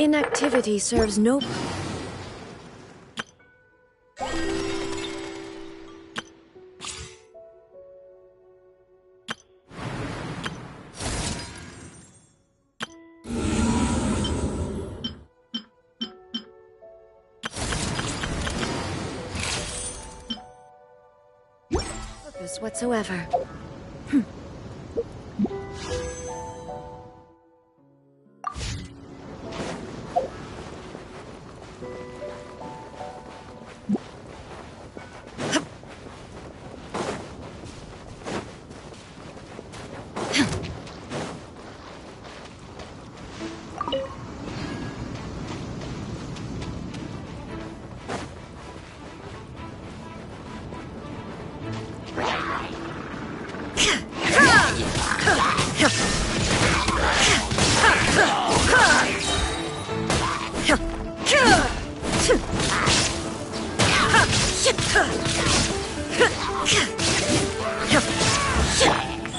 inactivity serves no... purpose whatsoever.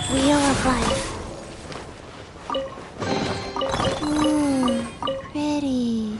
Wheel of Life. Pretty.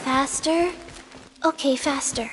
Faster? Okay, faster.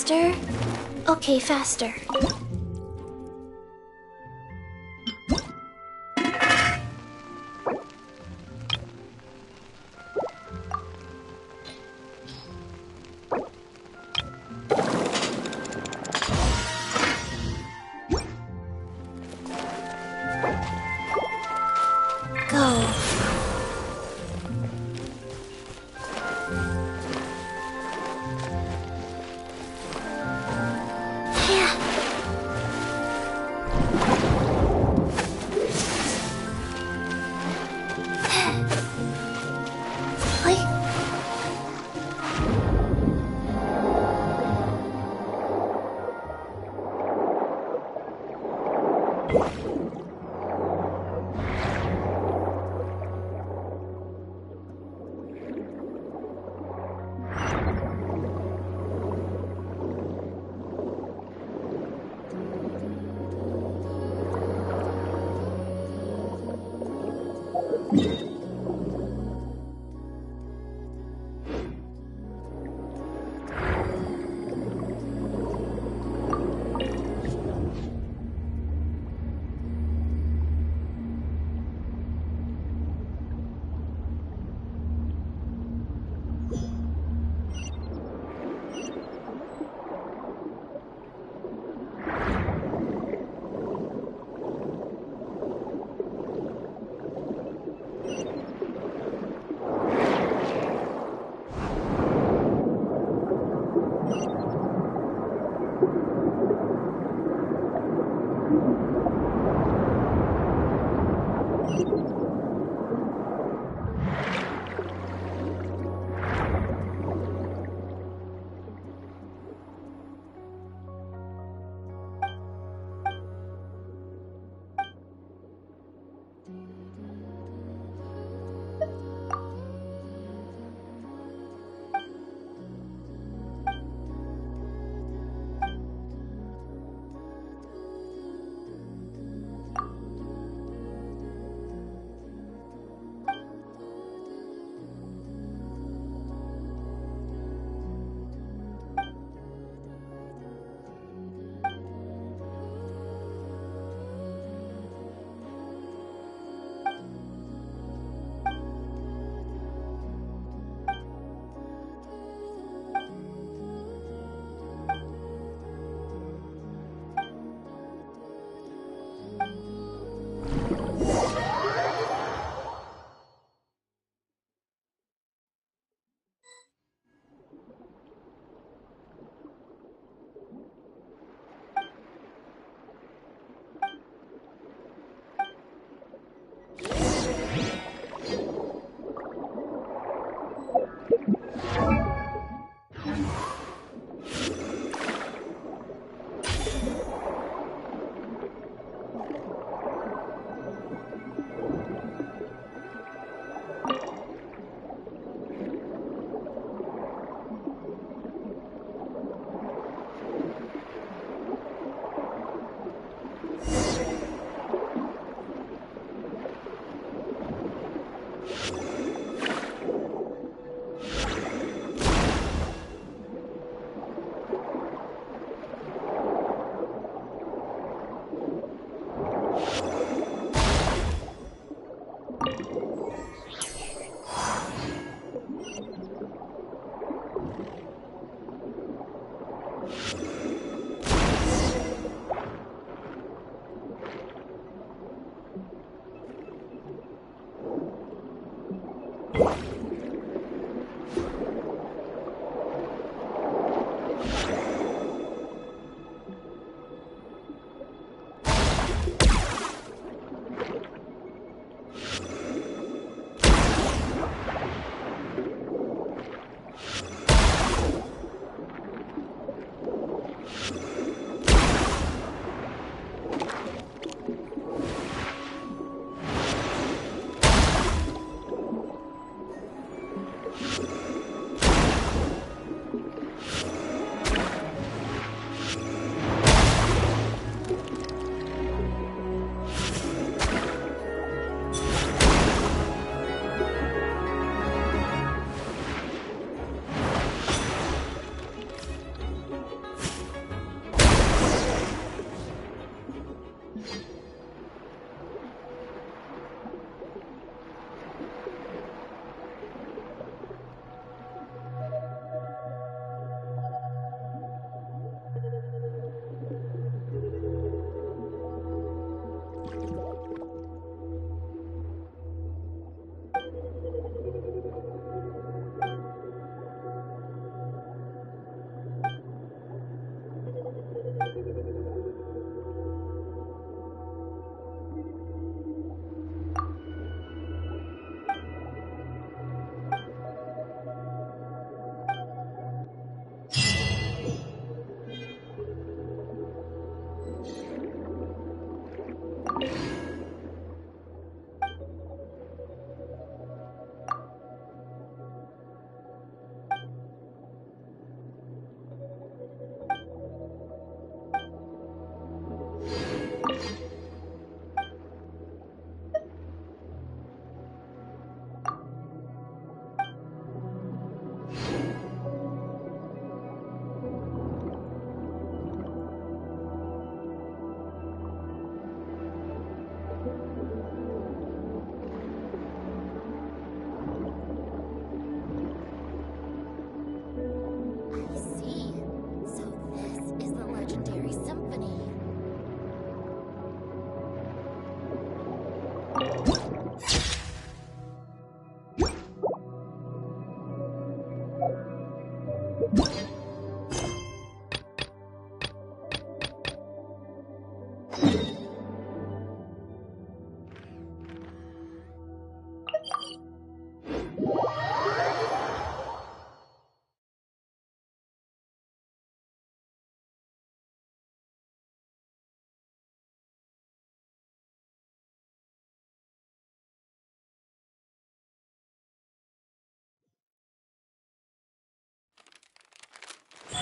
Faster? Okay, faster. Go.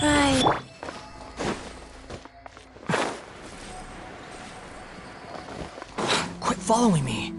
Right. Quit following me.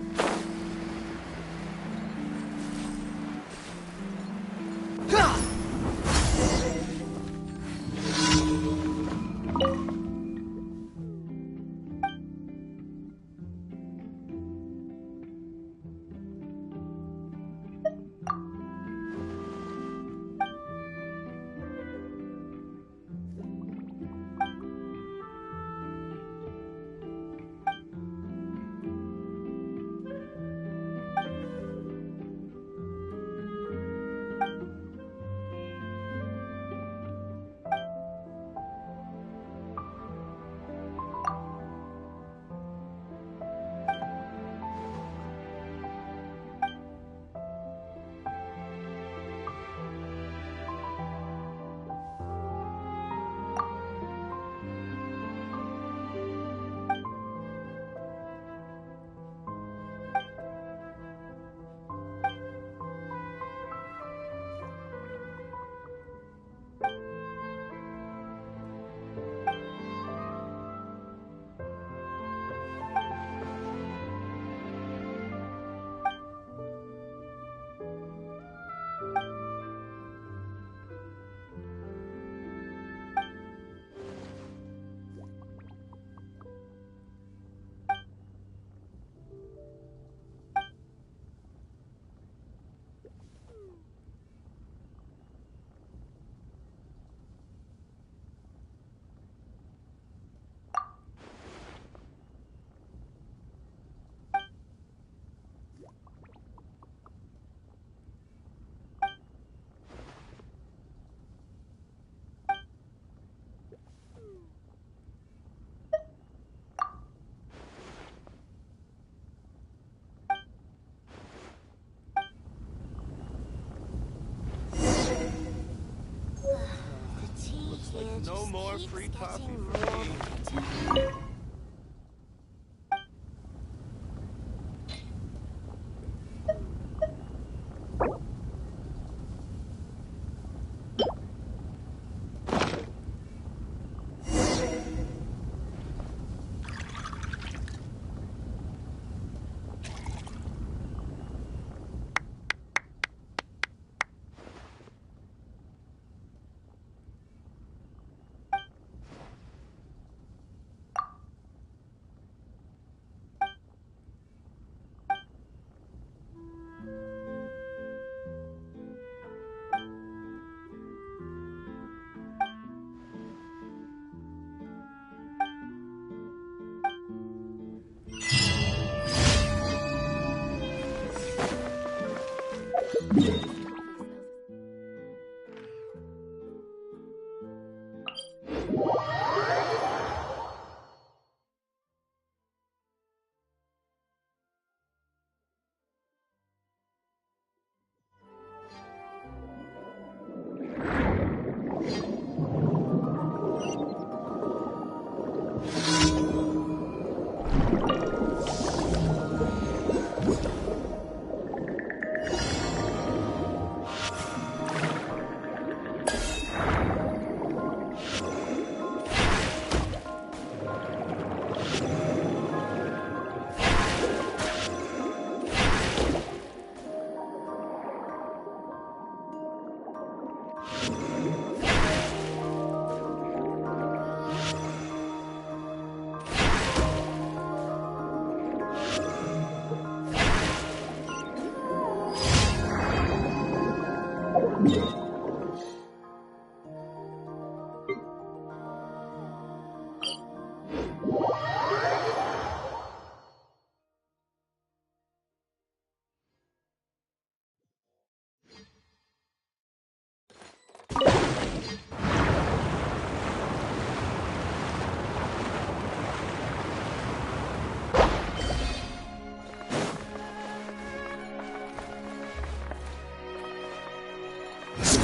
No more free coffee for me.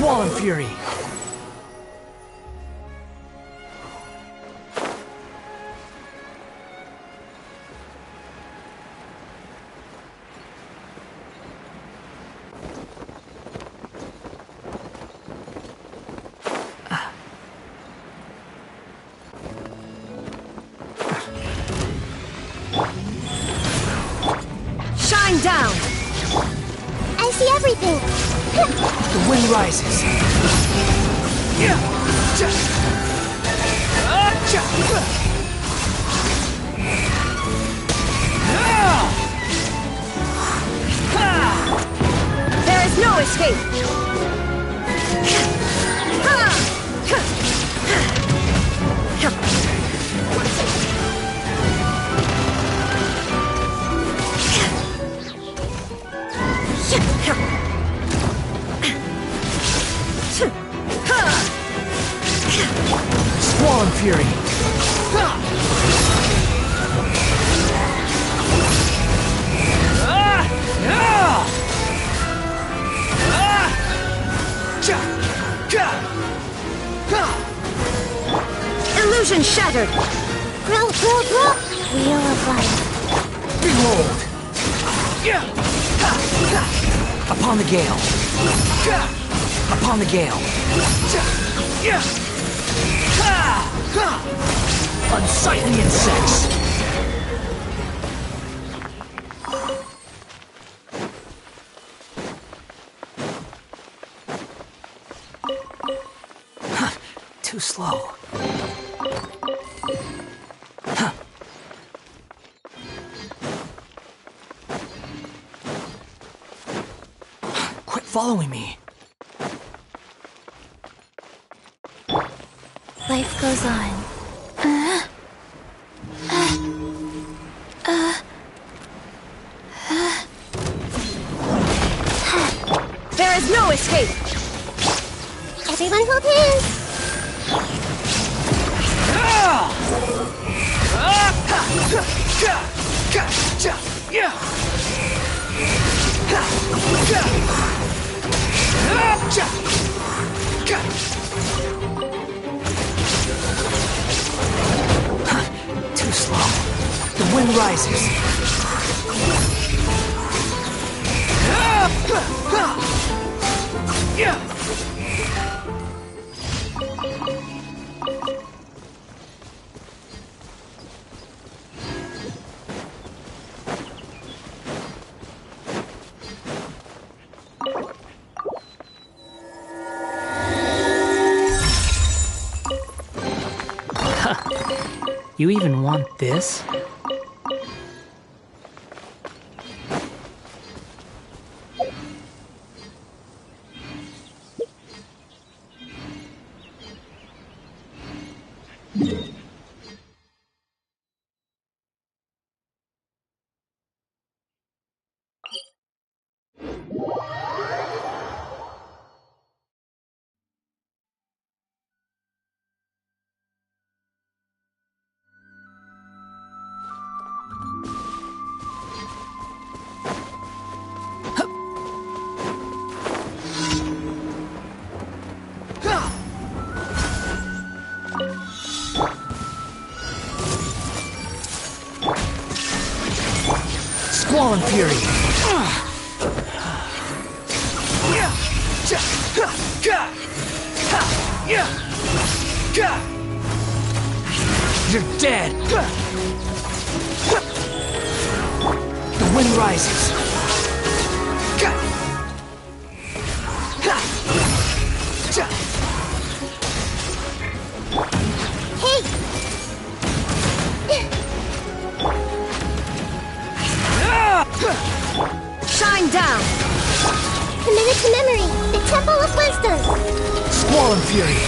Squall and fury. Shine down! I see everything. The wind rises. There is no escape! Squall and fury. Illusion shattered! Grow. Wheel of life. Behold! Upon the gale. Upon the gale. Unsightly insects. Too slow. Quit following me. Life goes on. There is no escape! Everyone hold hands. Too slow. The wind rises. You even want this? Squall and fury. You're dead. The wind rises. Hey! Shine down! Committed to memory. The Temple of Wisdom. Squall and fury.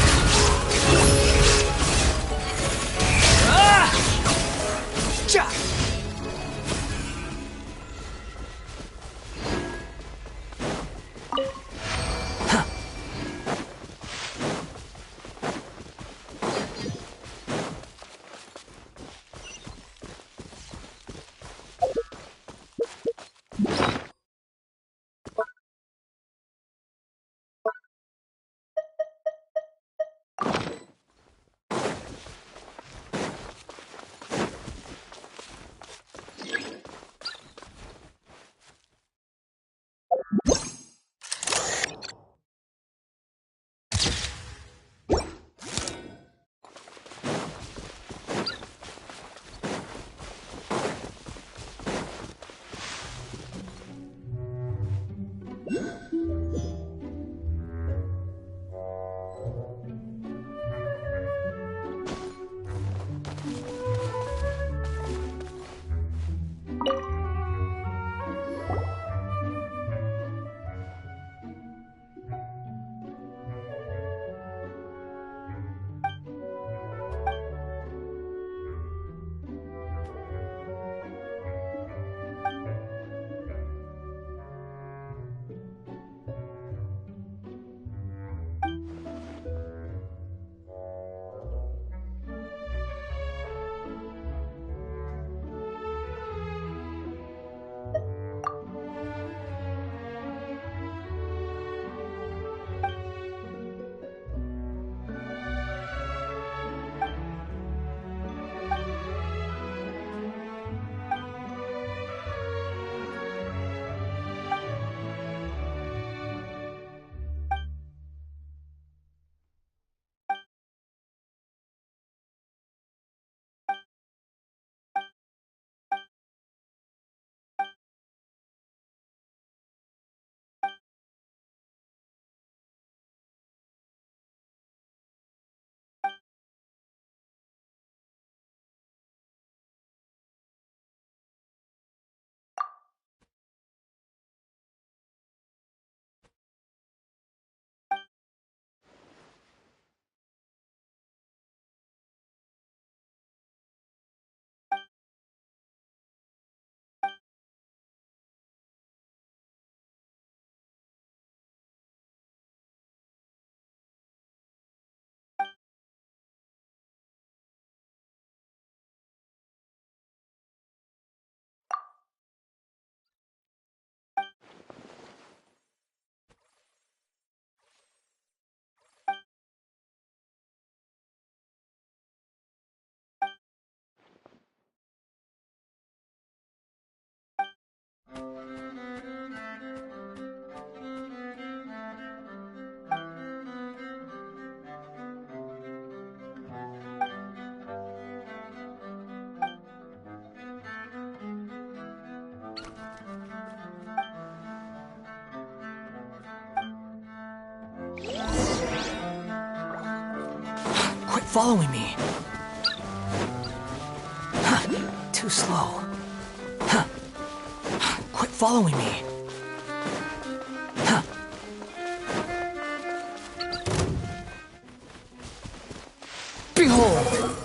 following me. Huh, too slow. Huh. Quit following me. Huh. Behold!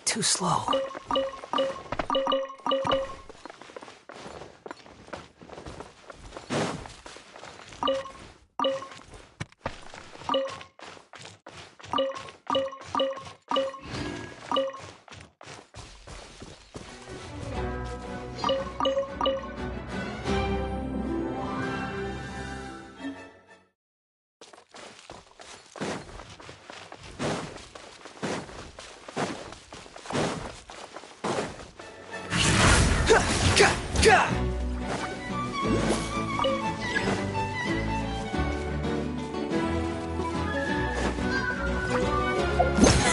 Too slow.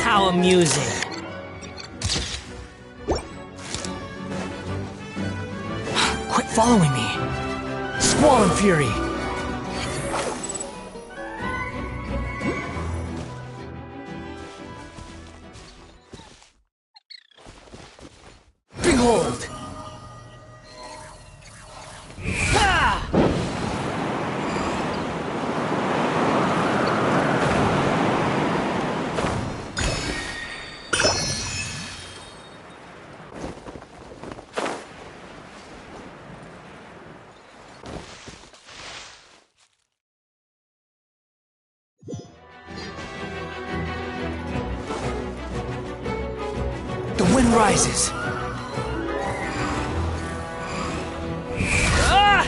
How amusing. Quit following me. Squall and fury. Behold! Ah! The wind rises. Ah!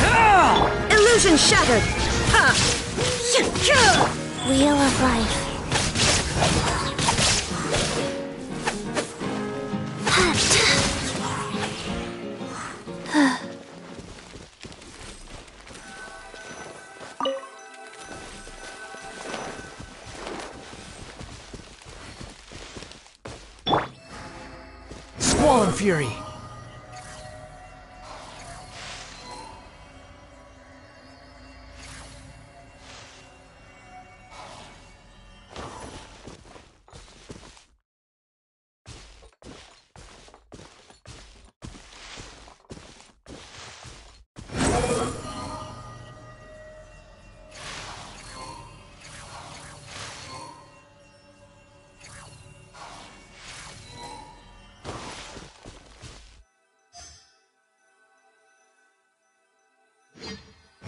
Ah! Illusion shattered! Ha! Wheel of life. Squall and fury.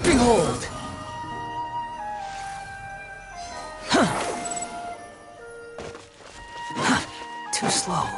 Behold! Too slow.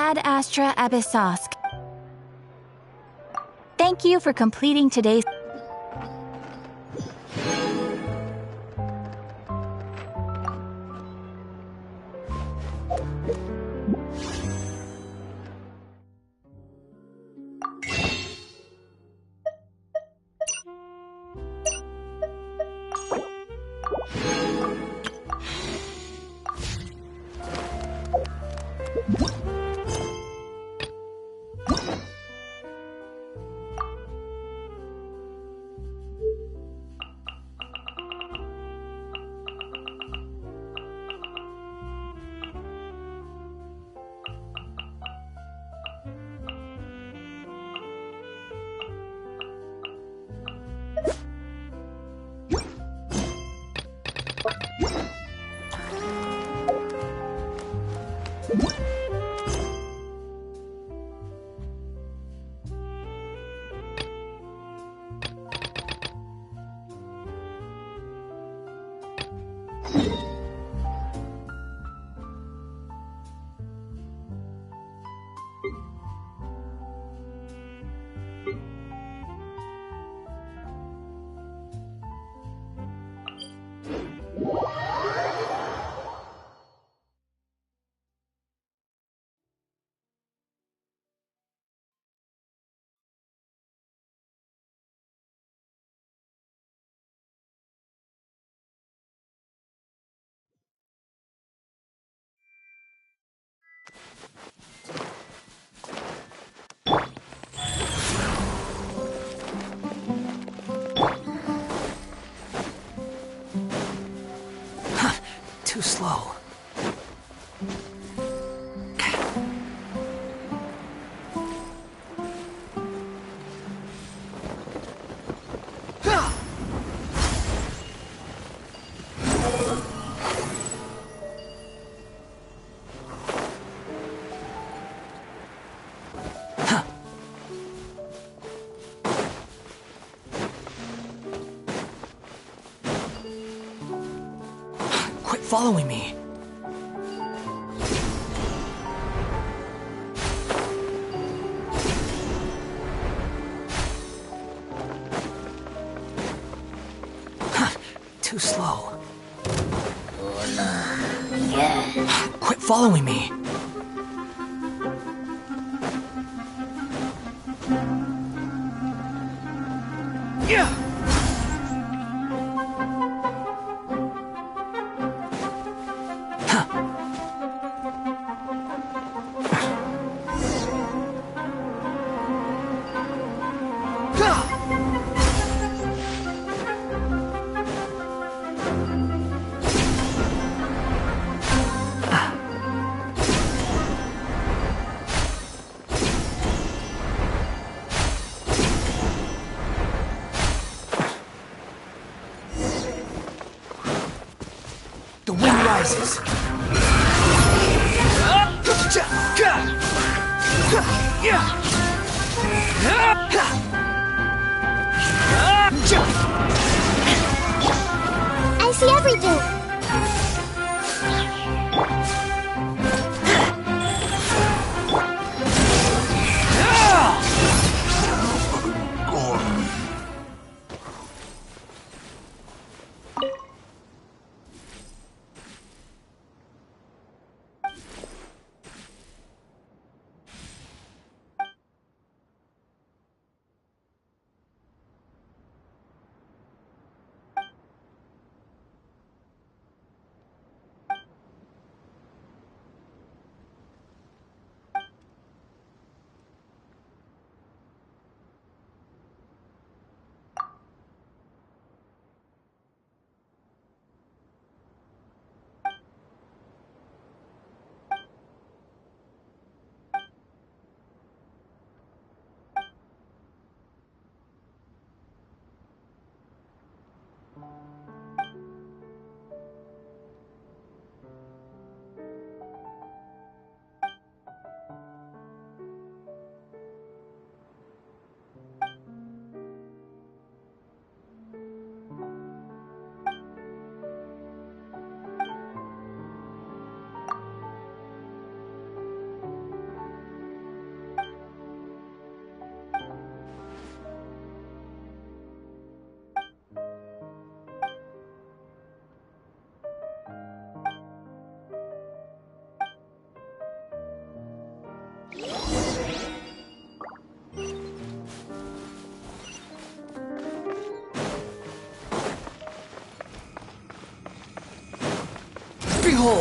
Ad Astra Abyssosk. Thank you for completing today's... Too slow. Quit following me. Too slow. Quit following me. Yeah. The wind rises. I see everything. Behold!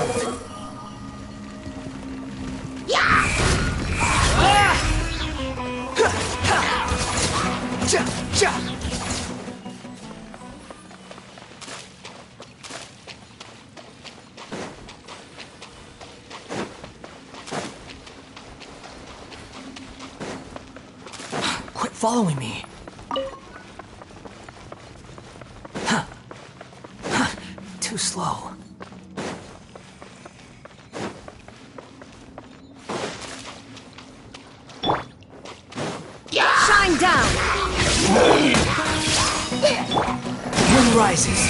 Quit following me. Too slow. Shine down! Moon rises.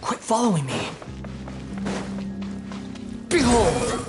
Quit following me. Behold!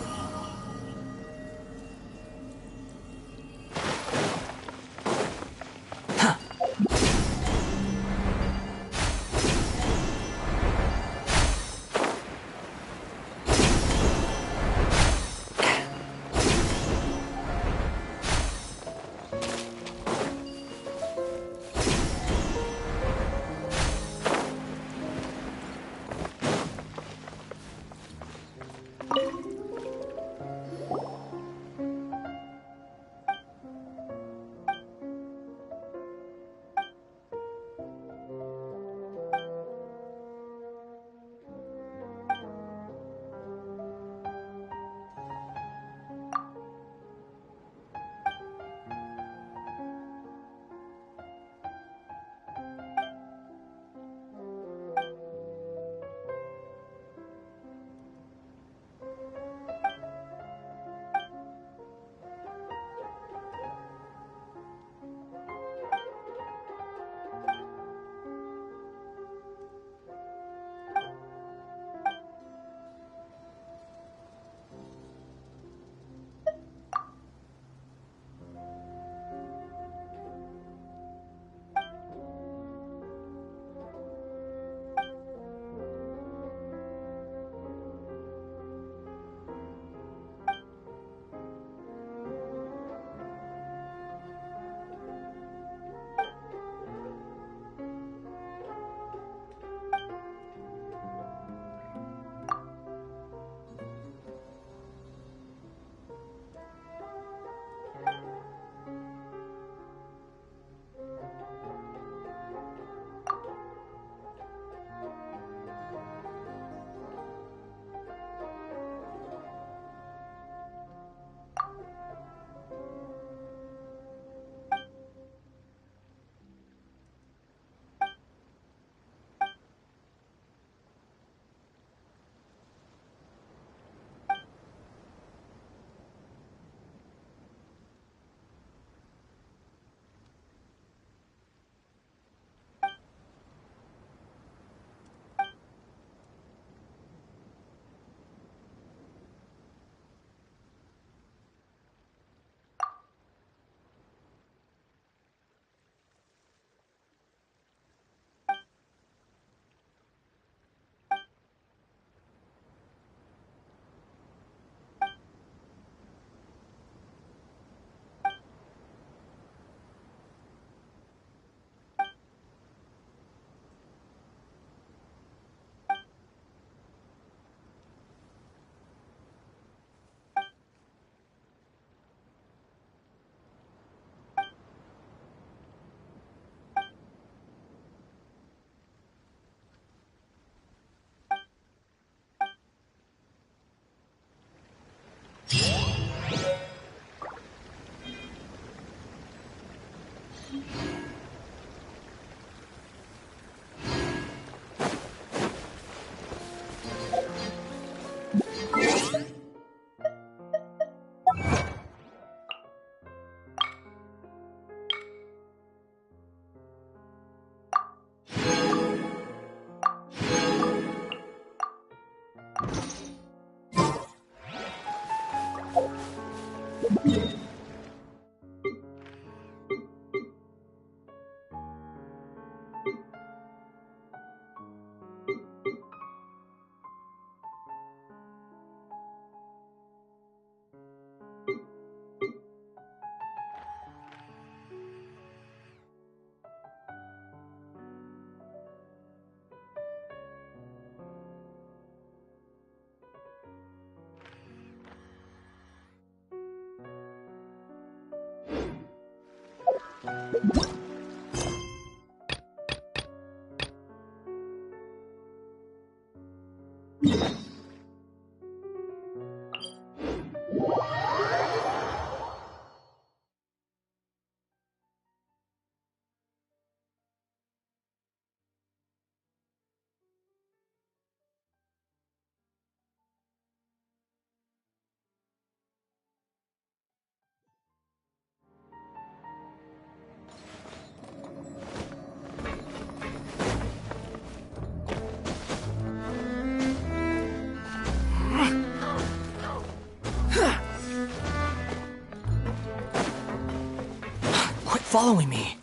Quit following me.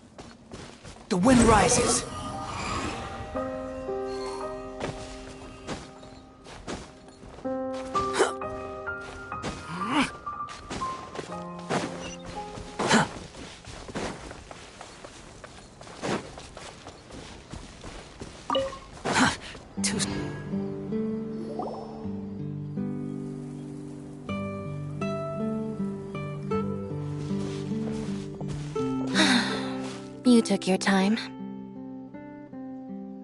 The wind rises. You took your time.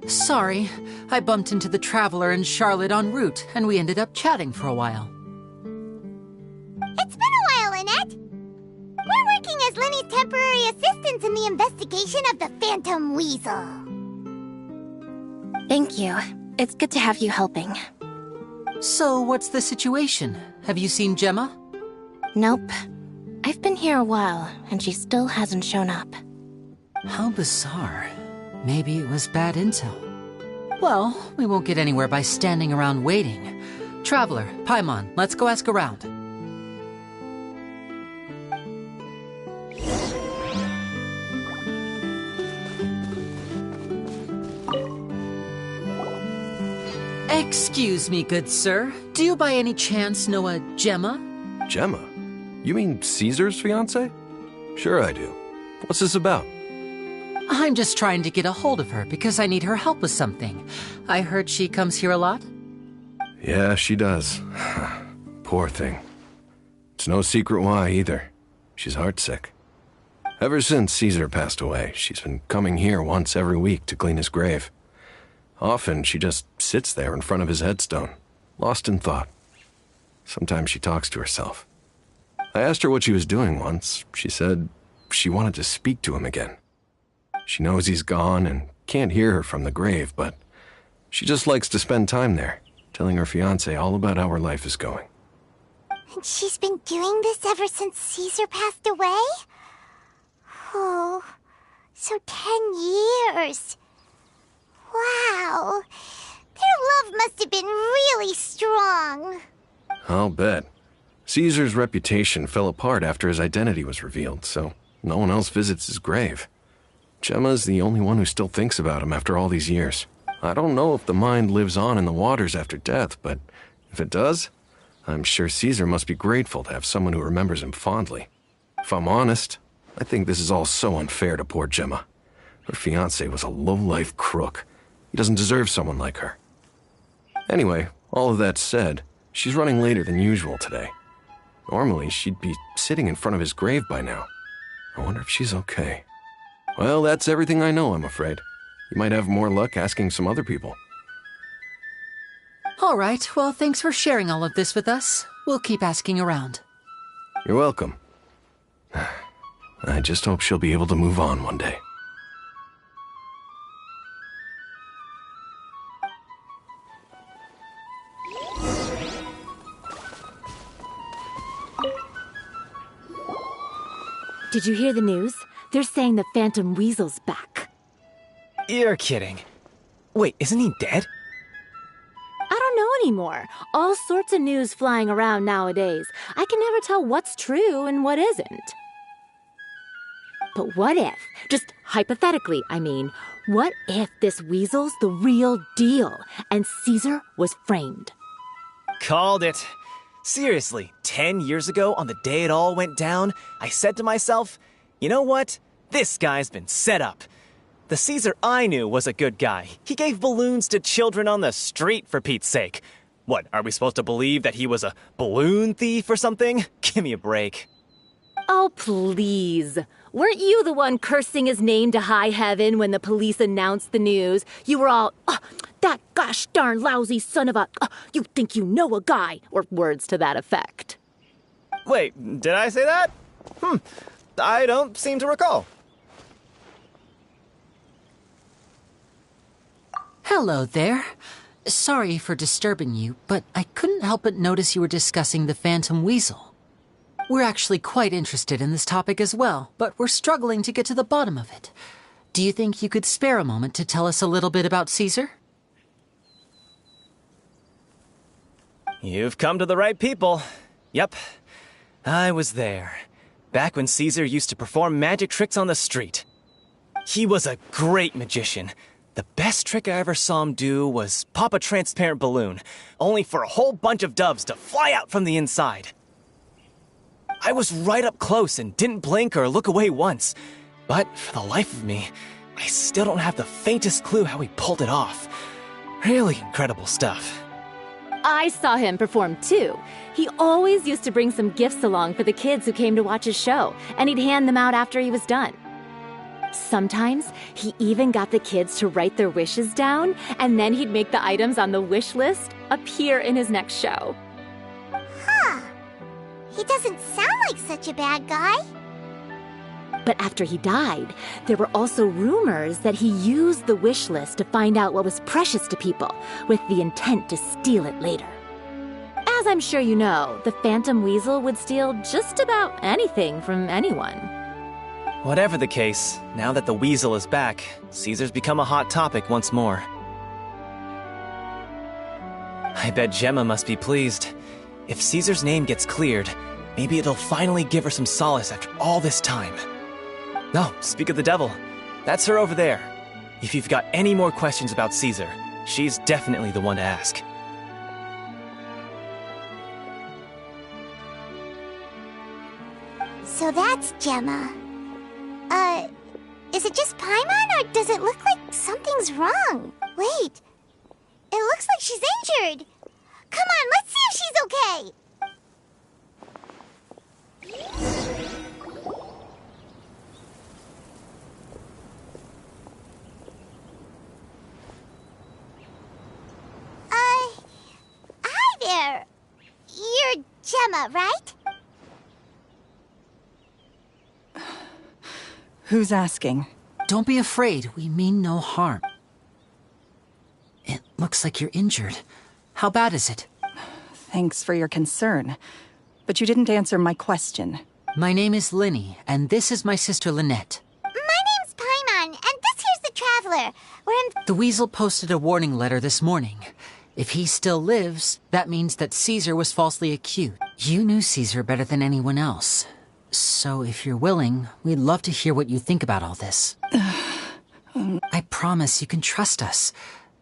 Sorry, I bumped into the Traveler and Charlotte en route, and we ended up chatting for a while. It's been a while, Annette. We're working as Lenny's temporary assistants in the investigation of the Phantom Weasel. Thank you. It's good to have you helping. So, what's the situation? Have you seen Gemma? Nope. I've been here a while, and she still hasn't shown up. How bizarre. Maybe it was bad intel. Well, we won't get anywhere by standing around waiting. Traveler, Paimon, let's go ask around. Excuse me, good sir. Do you by any chance know a Gemma? Gemma? You mean Caesar's fiancé? Sure I do. What's this about? I'm just trying to get a hold of her because I need her help with something. I heard she comes here a lot. Yeah, she does. Poor thing. It's no secret why, either. She's heartsick. Ever since Caesar passed away, she's been coming here once every week to clean his grave. Often, she just sits there in front of his headstone, lost in thought. Sometimes she talks to herself. I asked her what she was doing once. She said she wanted to speak to him again. She knows he's gone and can't hear her from the grave, but she just likes to spend time there, telling her fiancé all about how her life is going. And she's been doing this ever since Caesar passed away? Oh, so 10 years. Wow. Their love must have been really strong. I'll bet. Caesar's reputation fell apart after his identity was revealed, so no one else visits his grave. Gemma's the only one who still thinks about him after all these years. I don't know if the mind lives on in the waters after death, but if it does, I'm sure Caesar must be grateful to have someone who remembers him fondly. If I'm honest, I think this is all so unfair to poor Gemma. Her fiancé was a low-life crook. He doesn't deserve someone like her. Anyway, all of that said, she's running later than usual today. Normally, she'd be sitting in front of his grave by now. I wonder if she's okay. Well, that's everything I know, I'm afraid. You might have more luck asking some other people. All right, well, thanks for sharing all of this with us. We'll keep asking around. You're welcome. I just hope she'll be able to move on one day. Did you hear the news? They're saying the Phantom Weasel's back. You're kidding. Wait, isn't he dead? I don't know anymore. All sorts of news flying around nowadays. I can never tell what's true and what isn't. But what if, just hypothetically, I mean, what if this weasel's the real deal and Caesar was framed? Called it. Seriously, 10 years ago, on the day it all went down, I said to myself, you know what? This guy's been set up. The Caesar I knew was a good guy. He gave balloons to children on the street, for Pete's sake. What, are we supposed to believe that he was a balloon thief or something? Give me a break. Oh, please. Weren't you the one cursing his name to high heaven when the police announced the news? You were all, oh, that gosh darn lousy son of a, you think you know a guy, or words to that effect. Wait, did I say that? I don't seem to recall. Hello there. Sorry for disturbing you, but I couldn't help but notice you were discussing the Phantom Weasel. We're actually quite interested in this topic as well, but we're struggling to get to the bottom of it. Do you think you could spare a moment to tell us a little bit about Caesar? You've come to the right people. Yep, I was there. Back when Caesar used to perform magic tricks on the street. He was a great magician. The best trick I ever saw him do was pop a transparent balloon, only for a whole bunch of doves to fly out from the inside. I was right up close and didn't blink or look away once. But for the life of me, I still don't have the faintest clue how he pulled it off. Really incredible stuff. I saw him perform too. He always used to bring some gifts along for the kids who came to watch his show, and he'd hand them out after he was done. Sometimes he even got the kids to write their wishes down, and then he'd make the items on the wish list appear in his next show. Huh. He doesn't sound like such a bad guy. But after he died, there were also rumors that he used the wish list to find out what was precious to people, with the intent to steal it later. As I'm sure you know, the Phantom Weasel would steal just about anything from anyone. Whatever the case, now that the Weasel is back, Caesar's become a hot topic once more. I bet Gemma must be pleased. If Caesar's name gets cleared, maybe it'll finally give her some solace after all this time. No, speak of the devil. That's her over there. If you've got any more questions about Caesar, she's definitely the one to ask. So that's Gemma. Is it just Paimon, or does it look like something's wrong? Wait, it looks like she's injured. Come on, let's see if she's okay. Hi there. You're Gemma, right? Who's asking? Don't be afraid, we mean no harm. It looks like you're injured. How bad is it? Thanks for your concern, but you didn't answer my question. My name is Linny, and this is my sister Lynette. My name's Paimon, and this here's the Traveler. We're in... The Weasel posted a warning letter this morning. If he still lives, that means that Caesar was falsely accused. You knew Caesar better than anyone else. So if you're willing, we'd love to hear what you think about all this. I promise you can trust us.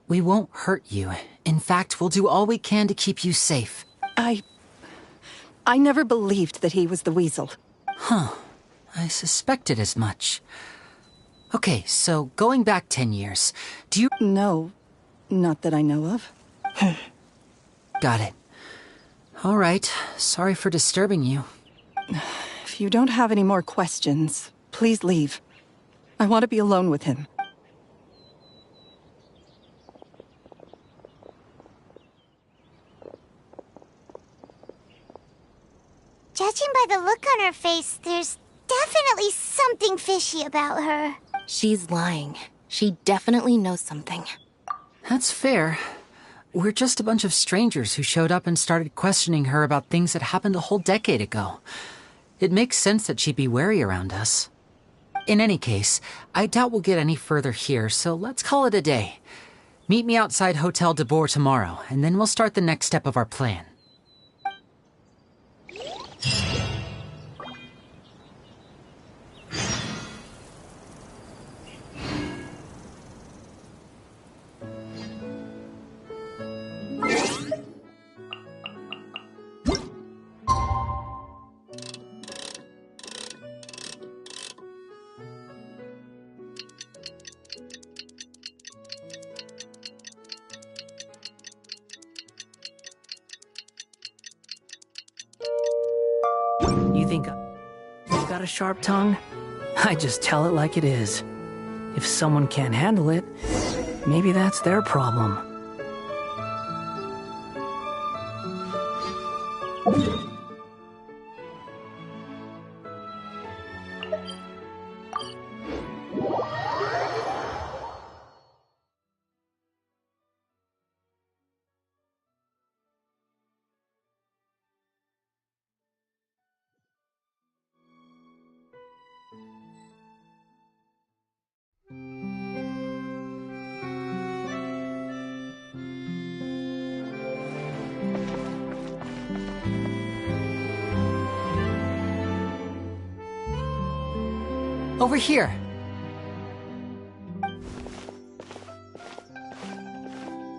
We won't hurt you. In fact, we'll do all we can to keep you safe. I never believed that he was the Weasel. Huh. I suspected as much. Okay, so going back 10 years, do you... No, not that I know of. Got it. All right. Sorry for disturbing you. If you don't have any more questions, please leave. I want to be alone with him. Judging by the look on her face, there's definitely something fishy about her. She's lying. She definitely knows something. That's fair. We're just a bunch of strangers who showed up and started questioning her about things that happened a whole decade ago. It makes sense that she'd be wary around us. In any case, I doubt we'll get any further here, so let's call it a day. Meet me outside Hotel de Boer tomorrow, and then we'll start the next step of our plan. You think I've got a sharp tongue? I just tell it like it is. If someone can't handle it, maybe that's their problem. Over here!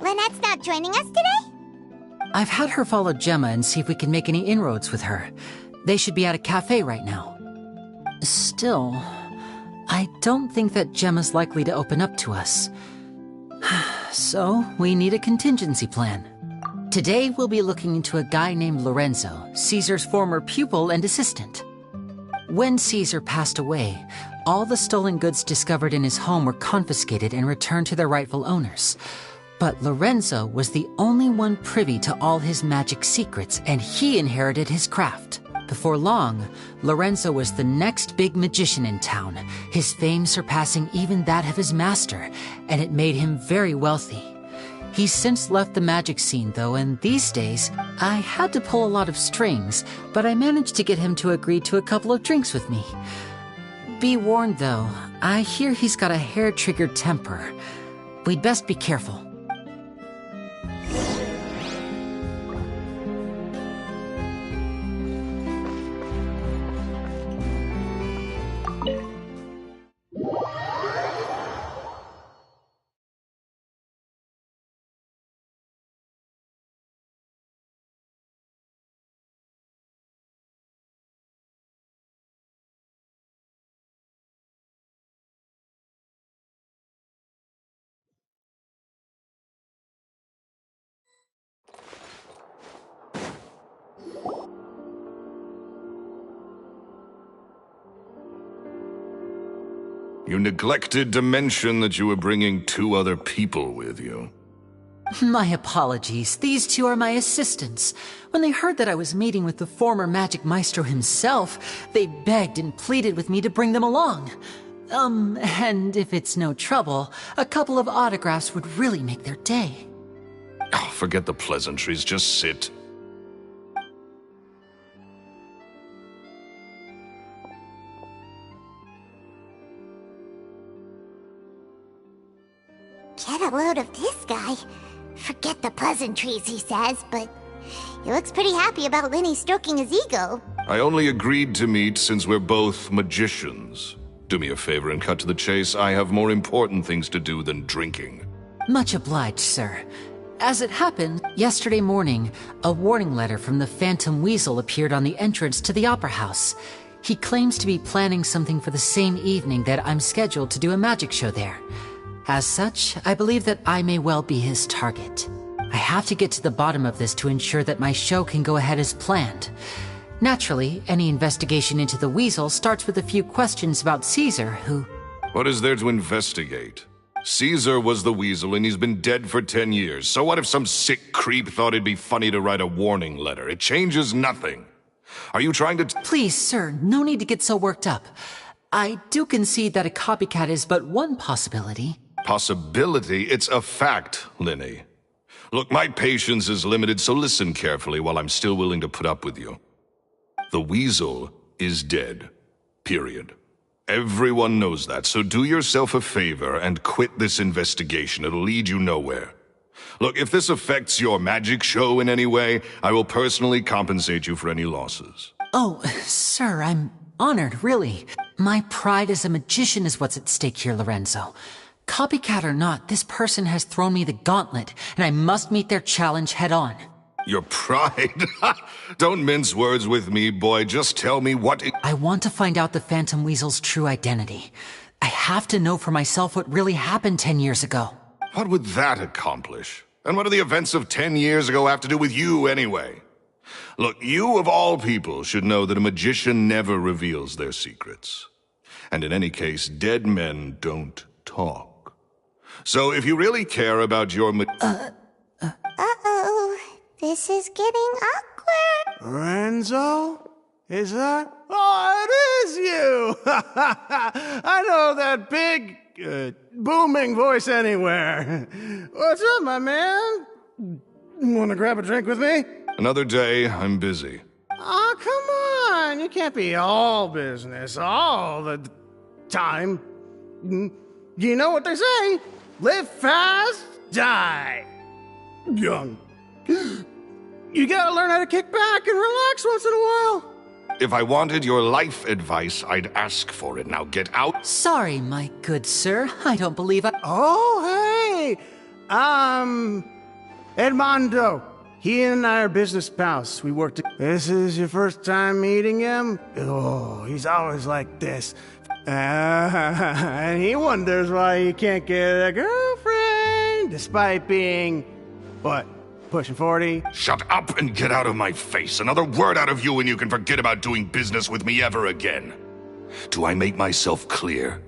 Lynette's not joining us today? I've had her follow Gemma and see if we can make any inroads with her. They should be at a cafe right now. Still, I don't think that Gemma's likely to open up to us. So, we need a contingency plan. Today, we'll be looking into a guy named Lorenzo, Caesar's former pupil and assistant. When Caesar passed away, all the stolen goods discovered in his home were confiscated and returned to their rightful owners. But Lorenzo was the only one privy to all his magic secrets, and he inherited his craft. Before long, Lorenzo was the next big magician in town, his fame surpassing even that of his master, and it made him very wealthy. He's since left the magic scene, though, and these days, I had to pull a lot of strings, but I managed to get him to agree to a couple of drinks with me. Be warned, though, I hear he's got a hair-triggered temper. We'd best be careful. You neglected to mention that you were bringing 2 other people with you. My apologies. These 2 are my assistants. When they heard that I was meeting with the former magic maestro himself, they begged and pleaded with me to bring them along. And if it's no trouble, a couple of autographs would really make their day. Oh, forget the pleasantries, just sit. Get a load of this guy. Forget the pleasantries, he says, but he looks pretty happy about Lenny stroking his ego. I only agreed to meet since we're both magicians. Do me a favor and cut to the chase. I have more important things to do than drinking. Much obliged, sir. As it happened, yesterday morning, a warning letter from the Phantom Weasel appeared on the entrance to the Opera House. He claims to be planning something for the same evening that I'm scheduled to do a magic show there. As such, I believe that I may well be his target. I have to get to the bottom of this to ensure that my show can go ahead as planned. Naturally, any investigation into the Weasel starts with a few questions about Caesar, who... What is there to investigate? Caesar was the Weasel and he's been dead for 10 years. So what if some sick creep thought it'd be funny to write a warning letter? It changes nothing. Are you trying to... Please, sir, no need to get so worked up. I do concede that a copycat is but one possibility. Possibility? It's a fact, Linny. Look, my patience is limited, so listen carefully while I'm still willing to put up with you. The weasel is dead. Period. Everyone knows that, so do yourself a favor and quit this investigation. It'll lead you nowhere. Look, if this affects your magic show in any way, I will personally compensate you for any losses. Oh, sir, I'm honored, really. My pride as a magician is what's at stake here, Lorenzo. Copycat or not, this person has thrown me the gauntlet, and I must meet their challenge head on. Your pride? Don't mince words with me, boy. Just tell me what... I want to find out the Phantom Weasel's true identity. I have to know for myself what really happened 10 years ago. What would that accomplish? And what do the events of 10 years ago have to do with you, anyway? Look, you of all people should know that a magician never reveals their secrets. And in any case, dead men don't talk. So if you really care about your Uh-oh. This is getting awkward. Lorenzo? Is that? Oh, it is you! I know that big, booming voice anywhere. What's up, my man? Want to grab a drink with me? Another day, I'm busy. Oh, come on. You can't be all business all the time. You know what they say? Live fast, die young. You gotta learn how to kick back and relax once in a while. If I wanted your life advice, I'd ask for it. Now get out. Sorry, my good sir. I don't believe I... Oh, hey! Edmondo. He and I are business pals. We work together. This is your first time meeting him? Oh, he's always like this. And he wonders why he can't get a girlfriend, despite being, what, pushing 40? Shut up and get out of my face. Another word out of you and you can forget about doing business with me ever again. Do I make myself clear?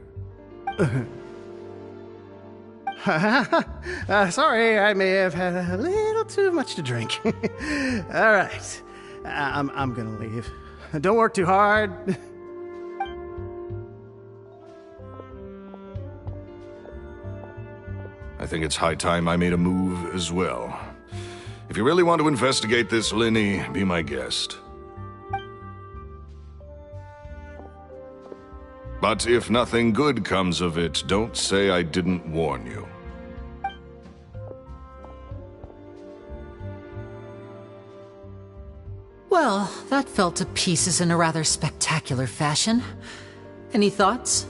Sorry, I may have had a little too much to drink. All right, I'm gonna leave. Don't work too hard. I think it's high time I made a move as well. If you really want to investigate this, Linny, be my guest. But if nothing good comes of it, don't say I didn't warn you. Well, that fell to pieces in a rather spectacular fashion. Any thoughts?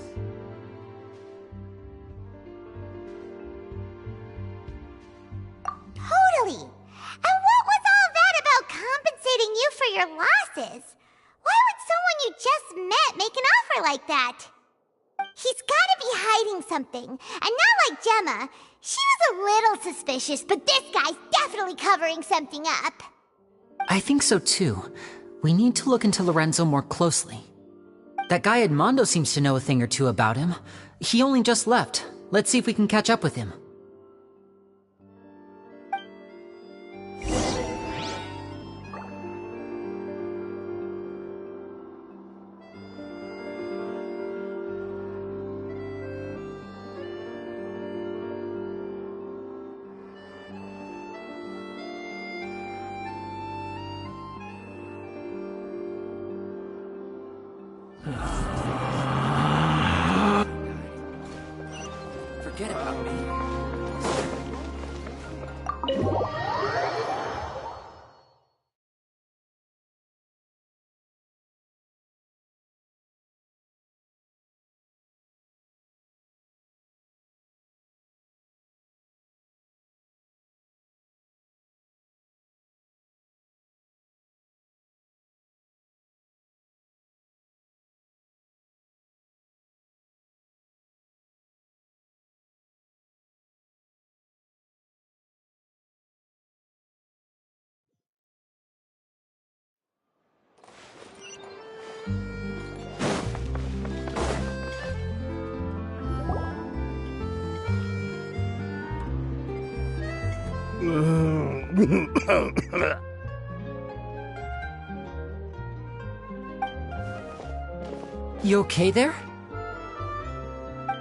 Totally. And what was all that about compensating you for your losses? Why would someone you just met make an offer like that? He's gotta be hiding something. And not like Gemma. She was a little suspicious, but this guy's definitely covering something up. I think so too. We need to look into Lorenzo more closely. That guy Edmondo seems to know a thing or two about him. He only just left. Let's see if we can catch up with him. Forget about me. You okay there?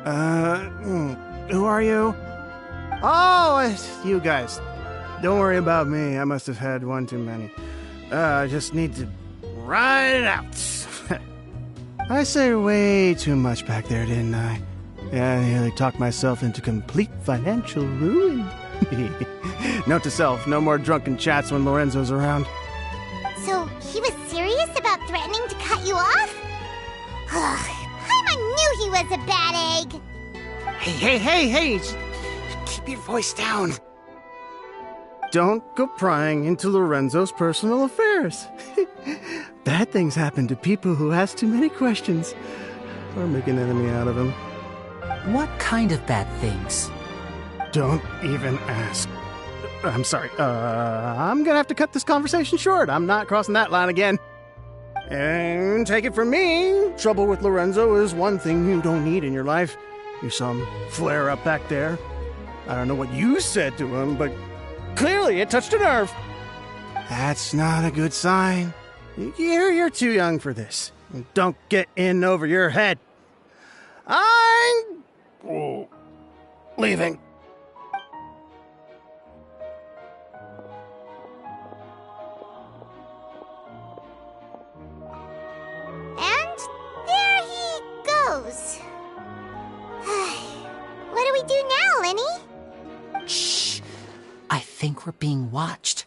Who are you? Oh, it's you guys. Don't worry about me. I must have had one too many. I just need to ride it out. I say way too much back there, didn't I? Yeah, I nearly talked myself into complete financial ruin. Note to self, no more drunken chats when Lorenzo's around. So, he was serious about threatening to cut you off? Paimon knew he was a bad egg! Hey! Keep your voice down. Don't go prying into Lorenzo's personal affairs. Bad things happen to people who ask too many questions, or make an enemy out of him. What kind of bad things? Don't even ask. I'm sorry. I'm gonna have to cut this conversation short. I'm not crossing that line again. And take it from me, trouble with Lorenzo is one thing you don't need in your life. You saw him flare up back there. I don't know what you said to him, but clearly it touched a nerve. That's not a good sign. You're too young for this. Don't get in over your head. I'm leaving. And there he goes. What do we do now, Lenny? Shh! I think we're being watched.